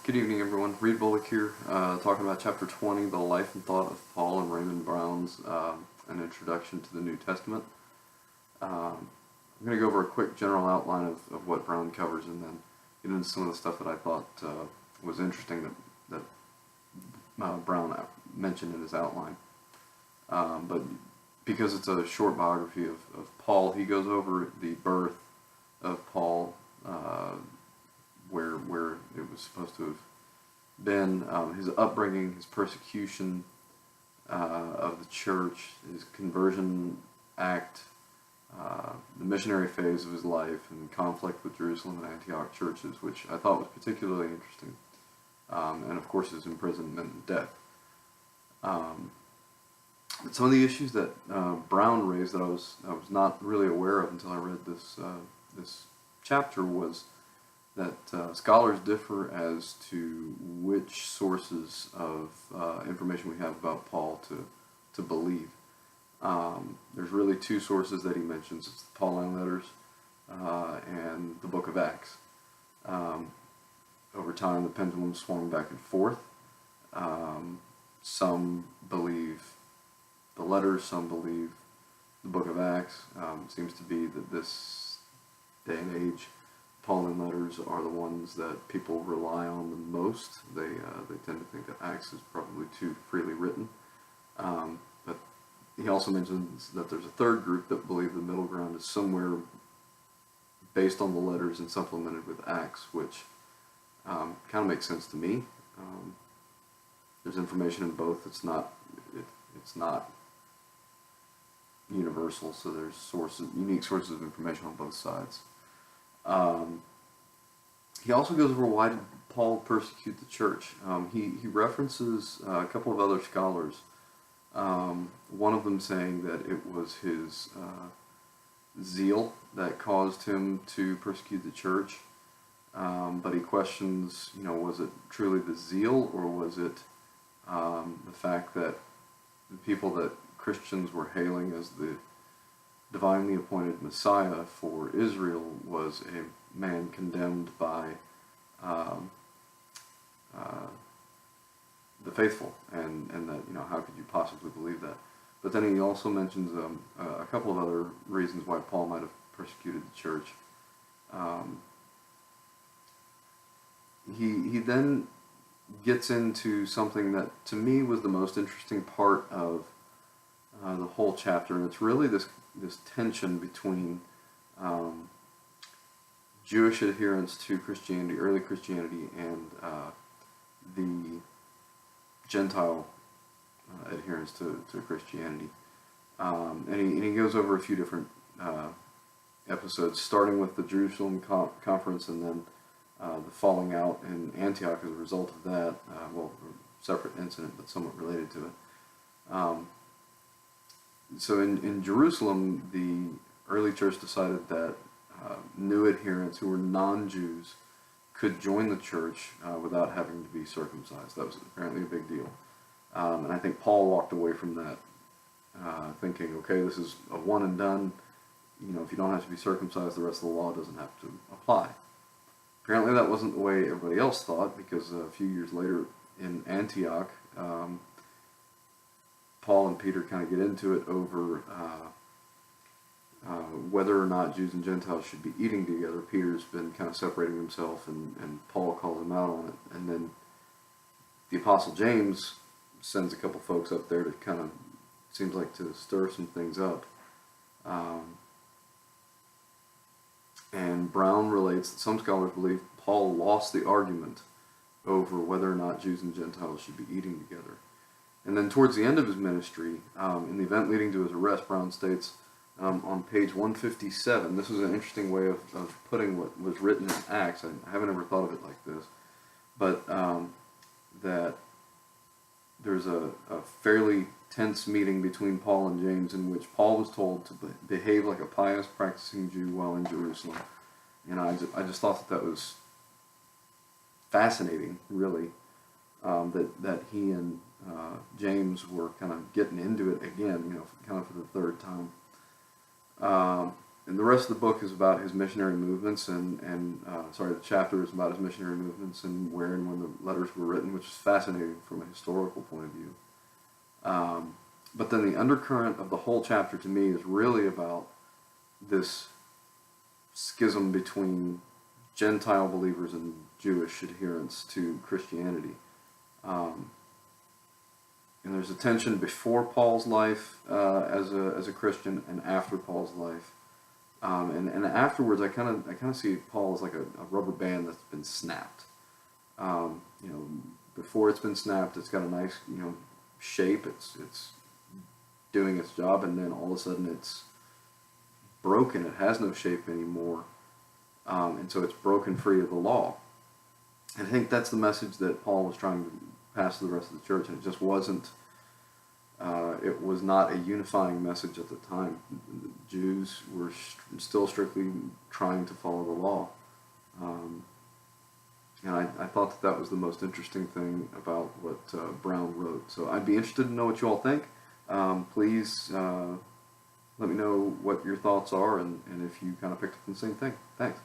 Good evening, everyone. Reid Bullock here, talking about chapter 20, the life and thought of Paul and Raymond Brown's An Introduction to the New Testament. I'm going to go over a quick general outline of what Brown covers and then get into some of the stuff that I thought was interesting that Brown mentioned in his outline. But because it's a short biography of Paul, he goes over the birth of Paul, where it was supposed to have been, his upbringing, his persecution of the church, his conversion act, the missionary phase of his life, and conflict with Jerusalem and Antioch churches, which I thought was particularly interesting, and of course his imprisonment and death. But some of the issues that Brown raised that I was not really aware of until I read this chapter was that scholars differ as to which sources of information we have about Paul to believe. There's really two sources that he mentions. It's the Pauline letters and the book of Acts. Over time, the pendulum swung back and forth. Some believe the letters, some believe the book of Acts. It seems to be that this day and age, Pauline letters are the ones that people rely on the most. They tend to think that Acts is probably too freely written. But he also mentions that there's a third group that believe the middle ground is somewhere based on the letters and supplemented with Acts, which kind of makes sense to me. There's information in both. It's not universal, so there's unique sources of information on both sides. He also goes over why did Paul persecute the church. He references a couple of other scholars, one of them saying that it was his zeal that caused him to persecute the church, but he questions, was it truly the zeal, or was it the fact that the people that Christians were hailing as the divinely appointed Messiah for Israel was a man condemned by the faithful, and that, how could you possibly believe that? But then he also mentions a couple of other reasons why Paul might have persecuted the church. He then gets into something that to me was the most interesting part of the whole chapter, and it's really this tension between Jewish adherence to Christianity, early Christianity, and the Gentile adherence to Christianity. And he goes over a few different episodes, starting with the Jerusalem conference and then the falling out in Antioch as a result of that. A separate incident, but somewhat related to it. So in Jerusalem, the early church decided that new adherents who were non-Jews could join the church without having to be circumcised. That was apparently a big deal. And I think Paul walked away from that thinking, okay, this is a one and done. If you don't have to be circumcised, the rest of the law doesn't have to apply. Apparently that wasn't the way everybody else thought, because a few years later in Antioch, Paul and Peter kind of get into it over whether or not Jews and Gentiles should be eating together. Peter's been kind of separating himself, and Paul calls him out on it. And then the Apostle James sends a couple folks up there to kind of, seems like, to stir some things up. And Brown relates that some scholars believe Paul lost the argument over whether or not Jews and Gentiles should be eating together. And then towards the end of his ministry, in the event leading to his arrest, Brown states on page 157, this is an interesting way of putting what was written in Acts. I haven't ever thought of it like this, but that there's a fairly tense meeting between Paul and James in which Paul was told to behave like a pious, practicing Jew while in Jerusalem. And I just thought that was fascinating, really, that he and James were kind of getting into it again, kind of for the third time. and the rest of the book is about his missionary movements, the chapter is about his missionary movements and where and when the letters were written, which is fascinating from a historical point of view. But then the undercurrent of the whole chapter to me is really about this schism between Gentile believers and Jewish adherents to Christianity. And there's a tension before Paul's life as a Christian and after Paul's life. And afterwards, I kind of see Paul as like a rubber band that's been snapped. Before it's been snapped, it's got a nice shape. It's doing its job, and then all of a sudden it's broken. It has no shape anymore, and so it's broken free of the law. And I think that's the message that Paul was trying to pass to the rest of the church, and it just wasn't. It was not a unifying message at the time. The Jews were still strictly trying to follow the law. And I thought that was the most interesting thing about what Brown wrote. So I'd be interested to know what you all think. Please let me know what your thoughts are and if you kind of picked up on the same thing. Thanks.